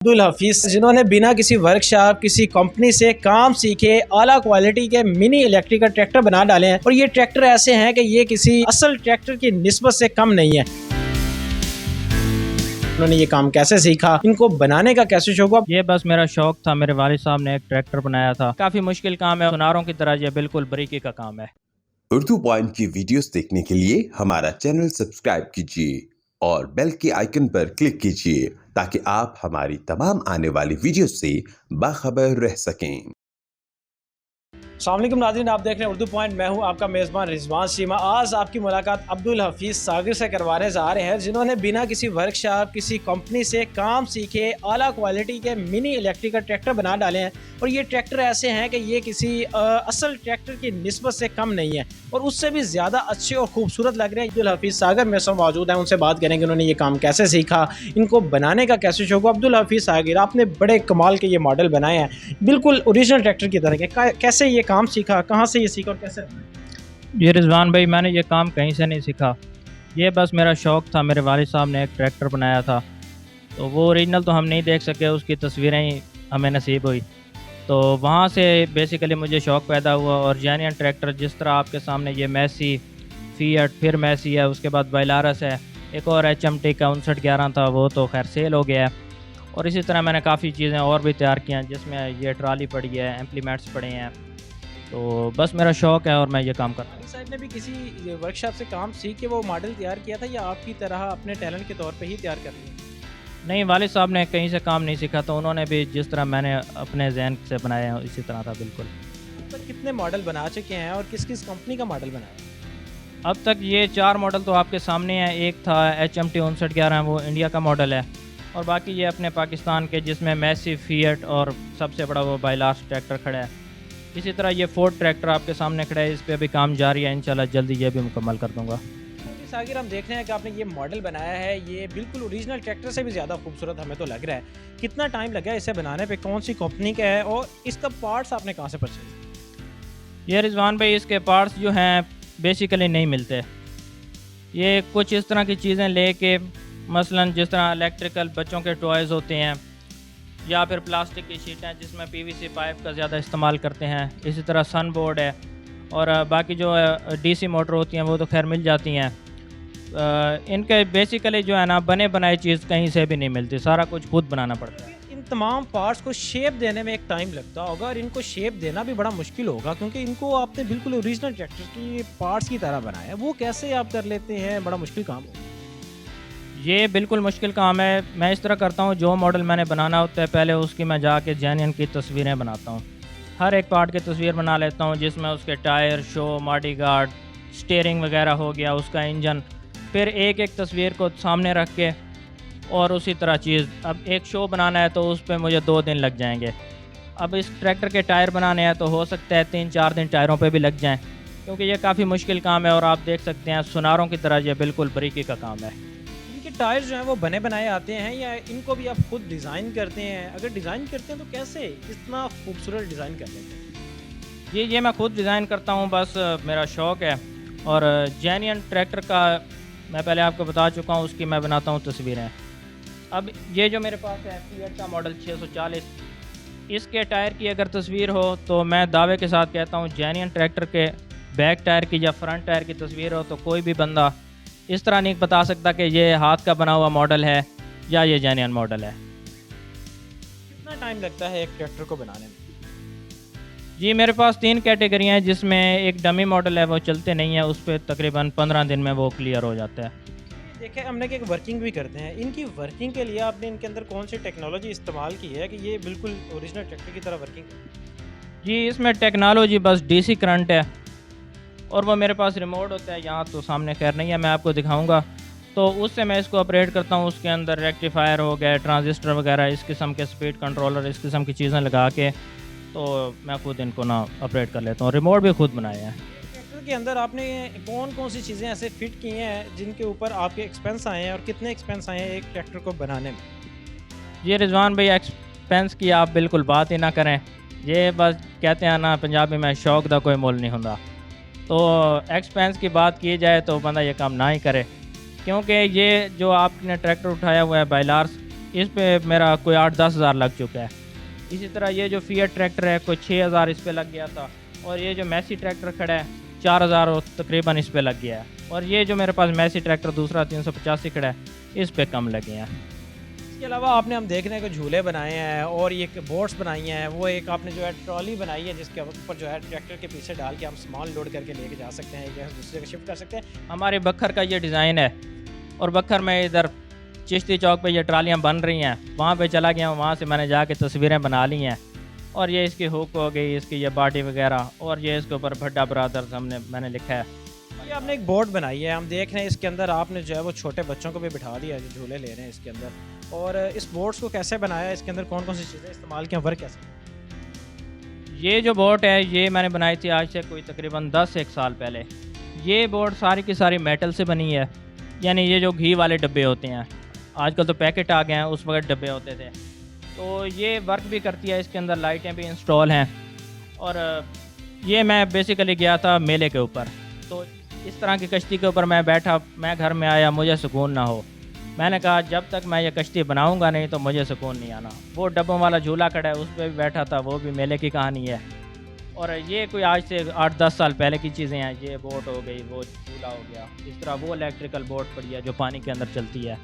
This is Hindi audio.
अब्दुल हफीज जिन्होंने बिना किसी वर्कशॉप किसी कंपनी से काम सीखे आला क्वालिटी के मिनी इलेक्ट्रिकल ट्रैक्टर बना डाले हैं और ये ट्रैक्टर ऐसे हैं कि ये किसी असल ट्रैक्टर की निस्बत से कम नहीं है। उन्होंने ये काम कैसे सीखा, इनको बनाने का कैसे शौक हुआ? ये बस मेरा शौक था। मेरे वालिद साहब ने एक ट्रैक्टर बनाया था। काफ़ी मुश्किल काम है, सुनारों की तरह ये बिल्कुल बारीकी का काम है। उर्दू पॉइंट की वीडियोस देखने के लिए हमारा चैनल सब्सक्राइब कीजिए और बेल के आइकन पर क्लिक कीजिए ताकि आप हमारी तमाम आने वाली वीडियोस से बाखबर रह सकें। अस्सलाम वालेकुम नाज़रीन, आप देख रहे हैं उर्दू पॉइंट। मैं हूं आपका मेज़बान रिजवान सीमा। आज आपकी मुलाकात अब्दुल हफीज सागर से करवाने जा रहे हैं जिन्होंने बिना किसी वर्कशॉप किसी कंपनी से काम सीखे आला क्वालिटी के मिनी इलेक्ट्रिकल ट्रैक्टर बना डाले हैं और ये ट्रैक्टर ऐसे हैं कि ये किसी असल ट्रैक्टर की निस्बत से कम नहीं है और उससे भी ज़्यादा अच्छे और खूबसूरत लग रहे हैं। अब्दुल हफीज सागर मेरे साथ मौजूद हैं, उनसे बात करेंगे उन्होंने ये काम कैसे सीखा, इनको बनाने का कैसे शौक हुआ। अब्दुल हफीज सागर, आपने बड़े कमाल के ये मॉडल बनाए हैं, बिल्कुल ओरिजिनल ट्रैक्टर की तरह के। कैसे ये काम सीखा, कहाँ से ये सीखा और कैसे? ये रिजवान भाई, मैंने ये काम कहीं से नहीं सीखा। ये बस मेरा शौक था। मेरे वालिद साहब ने एक ट्रैक्टर बनाया था, तो वो ओरिजिनल तो हम नहीं देख सके, उसकी तस्वीरें ही हमें नसीब हुई। तो वहाँ से बेसिकली मुझे शौक़ पैदा हुआ और जेन्युइन ट्रैक्टर जिस तरह आपके सामने ये मैसी, फिएट, फिर मैसी है, उसके बाद बाइलारस है, एक और HMT का 5911 था, वो तो खैर सेल हो गया है। और इसी तरह मैंने काफ़ी चीज़ें और भी तैयार की हैं जिसमें ये ट्राली पड़ी है, एम्प्लीमेंट्स पड़े हैं। तो बस मेरा शौक़ है और मैं ये काम करता हूँ। साहब ने भी किसी वर्कशॉप से काम सीख के वो मॉडल तैयार किया था या आपकी तरह अपने टैलेंट के तौर पे ही तैयार कर लिया? नहीं, वालिद साहब ने कहीं से काम नहीं सीखा, तो उन्होंने भी जिस तरह मैंने अपने जहन से बनाया है इसी तरह था बिल्कुल। अब तक कितने मॉडल बना चुके हैं और किस किस कंपनी का मॉडल बनाया? अब तक ये 4 मॉडल तो आपके सामने हैं। एक था HMT 5911, वो इंडिया का मॉडल है, और बाकी ये अपने पाकिस्तान के जिसमें मैसी, फिएट और सबसे बड़ा वो बाइलार्स ट्रैक्टर खड़ा है। इसी तरह ये फोर्ड ट्रैक्टर आपके सामने खड़ा है, इस पर अभी काम जारी है, इंशाल्लाह जल्दी ये भी मुकम्मल कर दूँगा। सागिर, हम देख रहे हैं कि आपने ये मॉडल बनाया है, ये बिल्कुल ओरिजिनल ट्रैक्टर से भी ज़्यादा खूबसूरत हमें तो लग रहा है। कितना टाइम लगा है इसे बनाने पे, कौन सी कंपनी का है और इसका पार्ट्स आपने कहाँ से परचेज? ये रिजवान भाई, इसके पार्ट्स जो हैं बेसिकली नहीं मिलते। ये कुछ इस तरह की चीज़ें लेके, मसलन जिस तरह इलेक्ट्रिकल बच्चों के टॉयज़ होते हैं या फिर प्लास्टिक की शीटें जिसमें PVC पाइप का ज़्यादा इस्तेमाल करते हैं, इसी तरह सन बोर्ड है और बाकी जो DC मोटर होती हैं वो तो खैर मिल जाती हैं। इनके बेसिकली जो है ना, बने बनाई चीज़ कहीं से भी नहीं मिलती, सारा कुछ खुद बनाना पड़ता है। इन तमाम पार्ट्स को शेप देने में एक टाइम लगता होगा और इनको शेप देना भी बड़ा मुश्किल होगा क्योंकि इनको आपने बिल्कुल ओरिजिनल ट्रैक्टर की पार्ट्स की तरह बनाया है। वो कैसे आप कर लेते हैं? बड़ा मुश्किल काम होगा। ये बिल्कुल मुश्किल काम है। मैं इस तरह करता हूँ, जो मॉडल मैंने बनाना होता है पहले उसकी मैं जाके जेन्युइन की तस्वीरें बनाता हूँ। हर एक पार्ट की तस्वीर बना लेता हूँ जिसमें उसके टायर, शो, मॉडी गार्ड, स्टीयरिंग वगैरह हो गया, उसका इंजन, फिर एक एक तस्वीर को सामने रख के और उसी तरह चीज़। अब एक शो बनाना है तो उस पर मुझे 2 दिन लग जाएंगे। अब इस ट्रैक्टर के टायर बनाने हैं तो हो सकता है 3-4 दिन टायरों पे भी लग जाएं, क्योंकि ये काफ़ी मुश्किल काम है और आप देख सकते हैं सुनारों की तरह ये बिल्कुल बारीकी का काम है। इनके टायर जो हैं वो बने बनाए आते हैं या इनको भी आप खुद डिज़ाइन करते हैं? अगर डिज़ाइन करते हैं तो कैसे इतना खूबसूरत डिज़ाइन कर लेते हैं? ये मैं खुद डिज़ाइन करता हूँ, बस मेरा शौक़ है। और जेन्युइन ट्रैक्टर का मैं पहले आपको बता चुका हूँ, उसकी मैं बनाता हूँ तस्वीरें। अब ये जो मेरे पास है फिएट का मॉडल 640, इसके टायर की अगर तस्वीर हो तो मैं दावे के साथ कहता हूँ जेन्युइन ट्रैक्टर के बैक टायर की या फ्रंट टायर की तस्वीर हो तो कोई भी बंदा इस तरह नहीं बता सकता कि ये हाथ का बना हुआ मॉडल है या ये जेन्युइन मॉडल है। कितना टाइम लगता है एक ट्रैक्टर को बनाने में? जी, मेरे पास 3 कैटेगरी हैं, जिसमें एक डमी मॉडल है, वो चलते नहीं है, उस पर तकरीबन 15 दिन में वो क्लियर हो जाता है। देखें, हमने कि एक वर्किंग भी करते हैं, इनकी वर्किंग के लिए आपने इनके अंदर कौन सी टेक्नोलॉजी इस्तेमाल की है कि ये बिल्कुल ओरिजिनल ट्रैक्टर की तरह वर्किंग? जी, इसमें टेक्नोलॉजी बस DC करंट है और वो मेरे पास रिमोट होता है, यहाँ तो सामने खैर नहीं है, मैं आपको दिखाऊंगा। तो उससे मैं इसको ऑपरेट करता हूँ। उसके अंदर रेक्टिफायर हो गया, ट्रांजिस्टर वगैरह, इस किस्म के स्पीड कंट्रोलर, इस किस्म की चीज़ें लगा के तो मैं खुद इनको ना ऑपरेट कर लेता हूँ। रिमोट भी खुद बनाए हैं। ट्रैक्टर के अंदर आपने कौन कौन सी चीज़ें ऐसे फिट की हैं जिनके ऊपर आपके एक्सपेंस आए हैं और कितने एक्सपेंस आए हैं एक ट्रैक्टर को बनाने में? ये रिजवान भाई, एक्सपेंस की आप बिल्कुल बात ही ना करें। ये बस कहते हैं ना पंजाबी में, शौक दा कोई मोल नहीं होता। तो एक्सपेंस की बात की जाए तो बंदा ये काम ना ही करे, क्योंकि ये जो आपने ट्रैक्टर उठाया हुआ है बाइलार्स, इस पे मेरा कोई 8-10 हज़ार लग चुका है। इसी तरह ये जो फिएट ट्रैक्टर है कोई 6,000 इस पे लग गया था, और ये जो मैसी ट्रैक्टर खड़ा है 4,000 तकरीबन इस पे लग गया है, और ये जो मेरे पास मैसी ट्रैक्टर दूसरा 385 खड़ा है इस पे कम लगे हैं। इसके अलावा आपने हम देख रहे हैं कि झूले बनाए हैं और ये बोट्स बनाई हैं, वो एक आपने जो है ट्रॉली बनाई है जिसके ऊपर जो है ट्रैक्टर के पीछे डाल के हम सामान लोड करके लेके जा सकते हैं, एक जगह से दूसरी जगह शिफ्ट कर सकते हैं। हमारे बखर का ये डिज़ाइन है, और बखर में इधर चिश्ती चौक पे ये ट्रालियाँ बन रही हैं, वहाँ पे चला गया, वहाँ से मैंने जाके तस्वीरें बना ली हैं। और ये इसकी हुक हो गई, इसकी ये बाटी वगैरह, और ये इसके ऊपर भड्डा ब्रदर्स मैंने लिखा है। ये आपने एक बोट बनाई है, हम देख रहे हैं इसके अंदर आपने जो है वो छोटे बच्चों को भी बिठा दिया है जो झूले ले रहे हैं इसके अंदर। और इस बोट्स को कैसे बनाया है, इसके अंदर कौन कौन सी चीज़ें इस्तेमाल की, वर्क कैसे? ये जो बोट है ये मैंने बनाई थी आज से कोई तकरीबन 10-1 साल पहले। ये बोट सारी की सारी मेटल से बनी है, यानी ये जो घी वाले डब्बे होते हैं, आजकल तो पैकेट आ गए हैं, उस वक्त डब्बे होते थे, तो ये वर्क भी करती है। इसके अंदर लाइटें भी इंस्टॉल हैं। और ये मैं बेसिकली गया था मेले के ऊपर, तो इस तरह की कश्ती के ऊपर मैं बैठा, मैं घर में आया, मुझे सुकून ना हो। मैंने कहा जब तक मैं ये कश्ती बनाऊंगा नहीं तो मुझे सुकून नहीं आना। वो डब्बों वाला झूला खड़ा है उस पर भी बैठा था, वो भी मेले की कहानी है। और ये कोई आज से 8-10 साल पहले की चीज़ें हैं। ये बोट हो गई, वो झूला हो गया, इस तरह वो इलेक्ट्रिकल बोट पड़ी है जो पानी के अंदर चलती है।